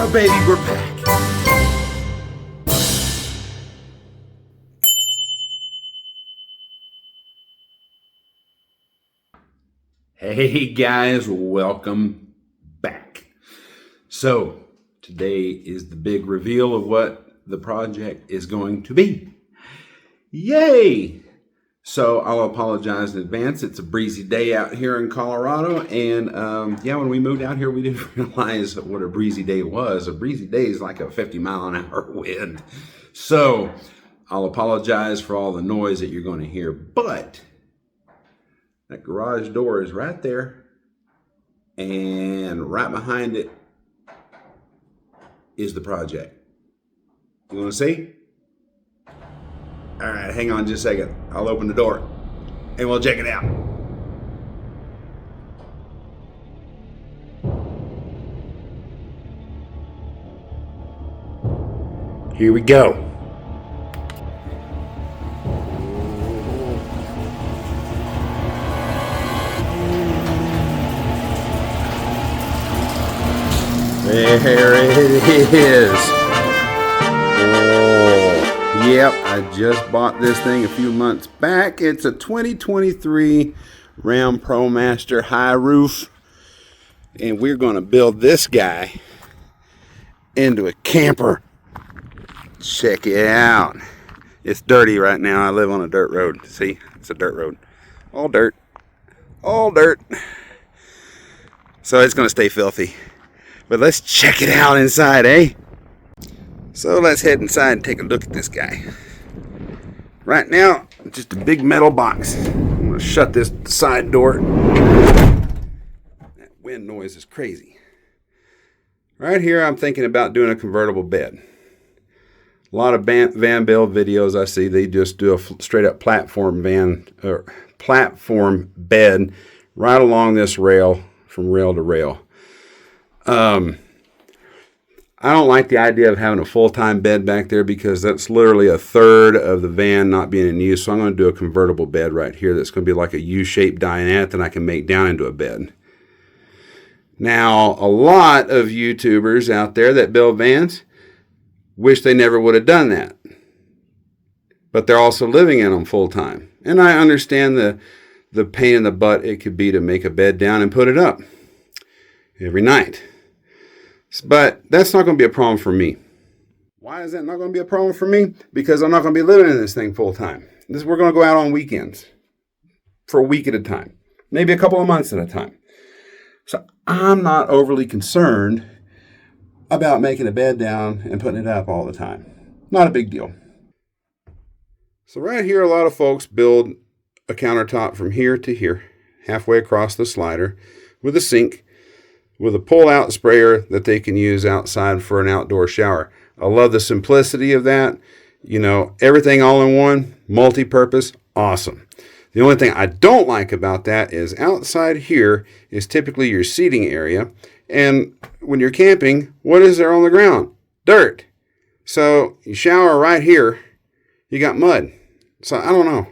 Yeah, baby, we're back. Hey guys, welcome back. So today is the big reveal of what the project is going to be. Yay! So I'll apologize in advance. It's a breezy day out here in Colorado, and when we moved out here, we didn't realize what a breezy day was. A breezy day is like a 50-mile-an-hour wind. So I'll apologize for all the noise that you're going to hear, but that garage door is right there, and right behind it is the project. You want to see? All right, hang on just a second. I'll open the door and we'll check it out. Here we go. There it is. Yep, I just bought this thing a few months back. It's a 2023 Ram ProMaster high roof, and we're going to build this guy into a camper. Check it out. It's dirty right now. I live on a dirt road. See, it's a dirt road. All dirt. All dirt. So it's going to stay filthy. But let's check it out inside, eh? So let's head inside and take a look at this guy. Right now, just a big metal box. I'm going to shut this side door. That wind noise is crazy. Right here, I'm thinking about doing a convertible bed. A lot of van build videos I see, they just do a straight up platform bed right along this rail, from rail to rail. I don't like the idea of having a full-time bed back there because that's literally a third of the van not being in use. So I'm going to do a convertible bed right here that's going to be like a U-shaped dinette that I can make down into a bed. Now, a lot of YouTubers out there that build vans wish they never would have done that. But they're also living in them full-time. And I understand the pain in the butt it could be to make a bed down and put it up every night. But that's not going to be a problem for me. Why is that not going to be a problem for me? Because I'm not going to be living in this thing full time. We're going to go out on weekends for a week at a time, maybe a couple of months at a time. So I'm not overly concerned about making a bed down and putting it up all the time. Not a big deal. So right here, a lot of folks build a countertop from here to here, halfway across the slider, with a sink, with a pull-out sprayer that they can use outside for an outdoor shower. I love the simplicity of that. You know, everything all in one, multi-purpose, awesome. The only thing I don't like about that is outside here is typically your seating area. And when you're camping, what is there on the ground? Dirt. So you shower right here, you got mud. So I don't know.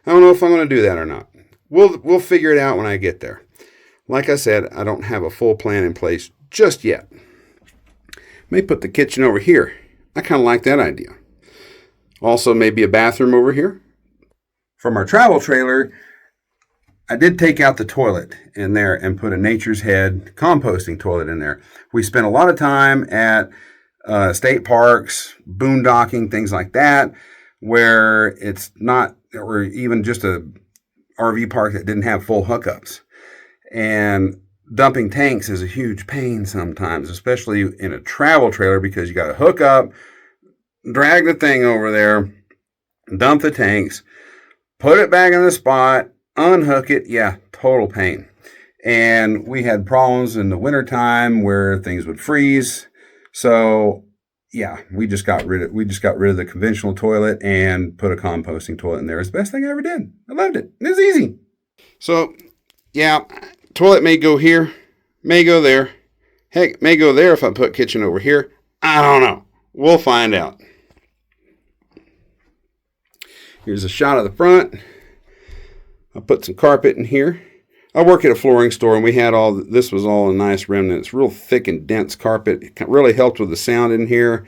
I don't know if I'm going to do that or not. We'll figure it out when I get there. Like I said, I don't have a full plan in place just yet. May put the kitchen over here. I kind of like that idea. Also, maybe a bathroom over here. From our travel trailer, I did take out the toilet in there and put a Nature's Head composting toilet in there. We spent a lot of time at state parks, boondocking, things like that, where it's not, or even just a RV park that didn't have full hookups. And dumping tanks is a huge pain sometimes, especially in a travel trailer, because you got to hook up, drag the thing over there, dump the tanks, put it back in the spot, unhook it. Yeah, total pain. And we had problems in the wintertime where things would freeze. So yeah, we just got rid of the conventional toilet and put a composting toilet in there. It's the best thing I ever did. I loved it. It was easy. So yeah, toilet may go here, may go there. Heck, may go there if I put kitchen over here. I don't know. We'll find out. Here's a shot of the front. I'll put some carpet in here. I work at a flooring store, and we had this was all a nice remnant. It's real thick and dense carpet. It really helped with the sound in here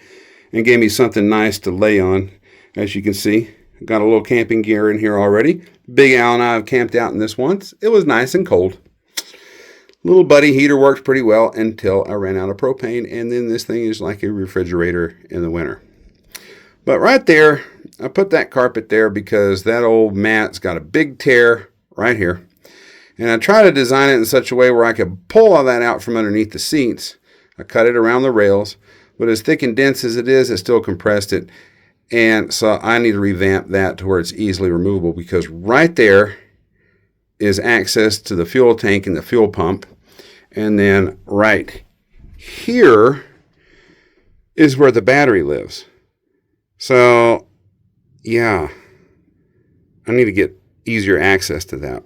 and gave me something nice to lay on, as you can see. Got a little camping gear in here already. Big Al and I have camped out in this once. It was nice and cold. Little buddy heater worked pretty well until I ran out of propane, and then this thing is like a refrigerator in the winter. But right there, I put that carpet there because that old mat's got a big tear right here. And I try to design it in such a way where I could pull all that out from underneath the seats. I cut it around the rails, but as thick and dense as it is, it still compressed it. And so I need to revamp that to where it's easily removable, because right there is access to the fuel tank and the fuel pump. And then right here is where the battery lives. So, yeah, I need to get easier access to that.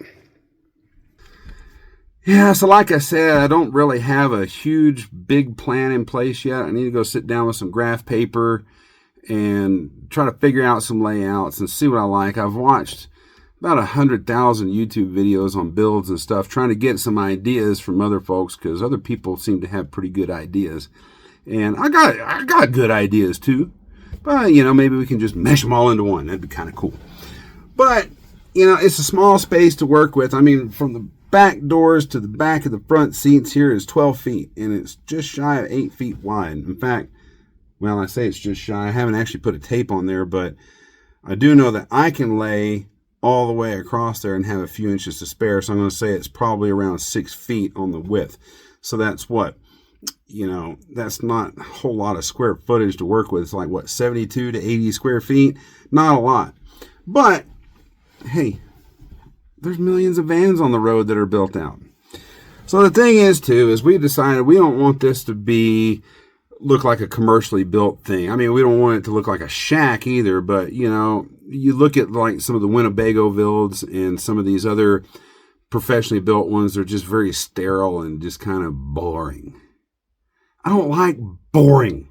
Yeah, so like I said, I don't really have a huge, big plan in place yet. I need to go sit down with some graph paper and try to figure out some layouts and see what I like. I've watched about 100,000 YouTube videos on builds and stuff, trying to get some ideas from other folks, because other people seem to have pretty good ideas. And I got good ideas too. But, maybe we can just mesh them all into one. That'd be kind of cool. But, it's a small space to work with. I mean, from the back doors to the back of the front seats here is 12 feet, and it's just shy of 8 feet wide. In fact, well, I say it's just shy. I haven't actually put a tape on there, but I do know that I can lay all the way across there and have a few inches to spare. So I'm going to say it's probably around 6 feet on the width. So that's what, that's not a whole lot of square footage to work with. It's like, 72 to 80 square feet? Not a lot. But, hey, there's millions of vans on the road that are built out. So the thing is, too, is we decided we don't want this to look like a commercially built thing. I mean, we don't want it to look like a shack either, but, you look at like some of the Winnebago builds and some of these other professionally built ones, they're just very sterile and just kind of boring. I don't like boring.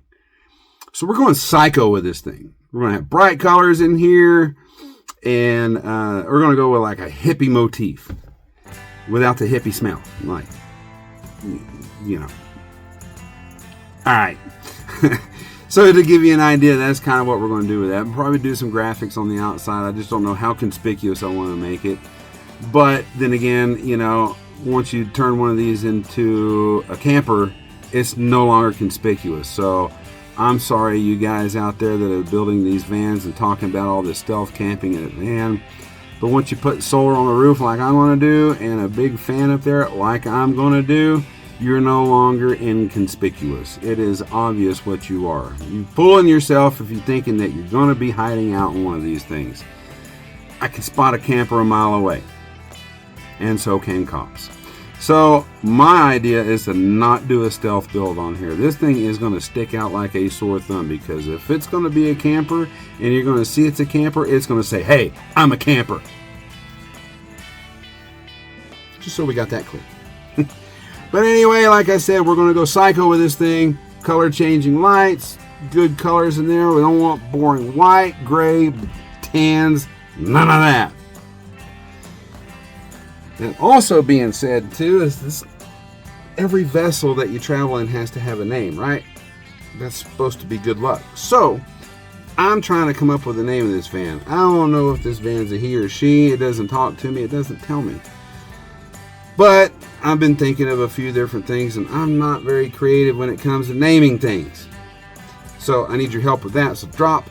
So we're going psycho with this thing. We're going to have bright colors in here, and we're going to go with like a hippie motif without the hippie smell. Like, All right. So to give you an idea, that's kind of what we're going to do with that. We'll probably do some graphics on the outside. I just don't know how conspicuous I want to make it. But then again, once you turn one of these into a camper, it's no longer conspicuous. So I'm sorry, you guys out there that are building these vans and talking about all this stealth camping in a van. But once you put solar on the roof like I'm going to do, and a big fan up there like I'm going to do, you're no longer inconspicuous. It is obvious what you are. You're fooling yourself if you're thinking that you're going to be hiding out in one of these things. I can spot a camper a mile away. And so can cops. So my idea is to not do a stealth build on here. This thing is going to stick out like a sore thumb, because if it's going to be a camper and you're going to see it's a camper, it's going to say, hey, I'm a camper. Just so we got that clear. But anyway, like I said, we're going to go psycho with this thing. Color changing lights, good colors in there. We don't want boring white, gray, tans, none of that. And also being said too is this: every vessel that you travel in has to have a name, right? That's supposed to be good luck. So I'm trying to come up with the name of this van. I don't know if this van's a he or she. It doesn't talk to me. It doesn't tell me. But I've been thinking of a few different things, and I'm not very creative when it comes to naming things. So I need your help with that. So drop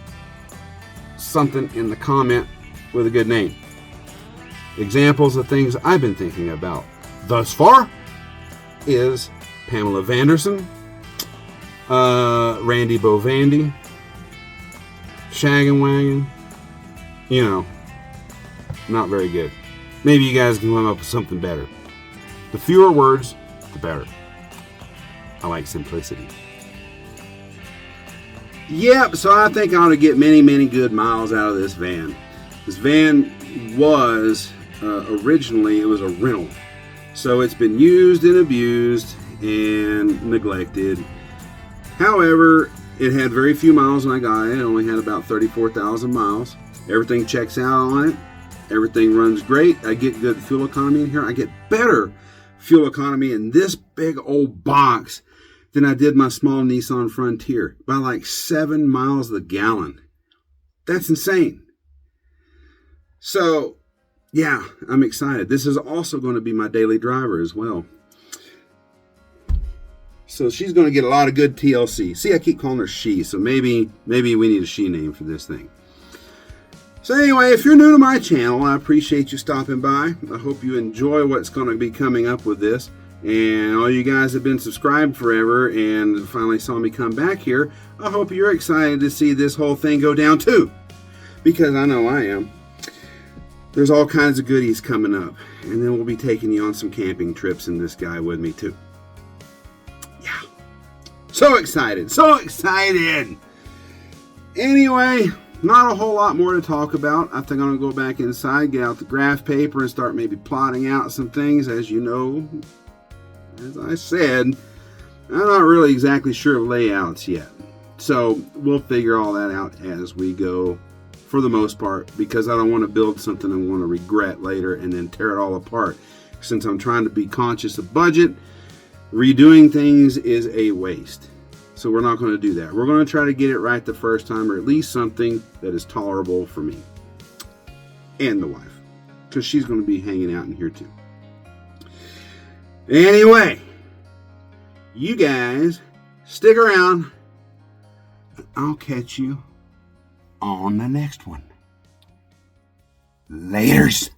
something in the comment with a good name. Examples of things I've been thinking about thus far is Pamela Vanderson, Randy Bovandy, Shaggin' Wagon. Not very good. Maybe you guys can come up with something better. The fewer words, the better. I like simplicity. Yep, so I think I ought to get many, many good miles out of this van. This van was, originally, it was a rental. So it's been used and abused and neglected. However, it had very few miles when I got it. It only had about 34,000 miles. Everything checks out on it. Everything runs great. I get good fuel economy in here. I get better fuel economy in this big old box than I did my small Nissan Frontier by like 7 miles a gallon. That's insane. So, yeah, I'm excited. This is also going to be my daily driver as well. So she's going to get a lot of good TLC. See, I keep calling her she, so maybe we need a she name for this thing. So anyway, if you're new to my channel, I appreciate you stopping by. I hope you enjoy what's going to be coming up with this. And all you guys have been subscribed forever and finally saw me come back here, I hope you're excited to see this whole thing go down too. Because I know I am. There's all kinds of goodies coming up. And then we'll be taking you on some camping trips in this guy with me too. Yeah. So excited. So excited. Anyway, not a whole lot more to talk about. I think I'm going to go back inside, get out the graph paper, and start maybe plotting out some things. As you know, as I said, I'm not really exactly sure of layouts yet. So we'll figure all that out as we go for the most part, because I don't want to build something I want to regret later and then tear it all apart. Since I'm trying to be conscious of budget, redoing things is a waste. So we're not going to do that. We're going to try to get it right the first time, or at least something that is tolerable for me and the wife, because she's going to be hanging out in here too. Anyway, you guys stick around. I'll catch you on the next one. Laters.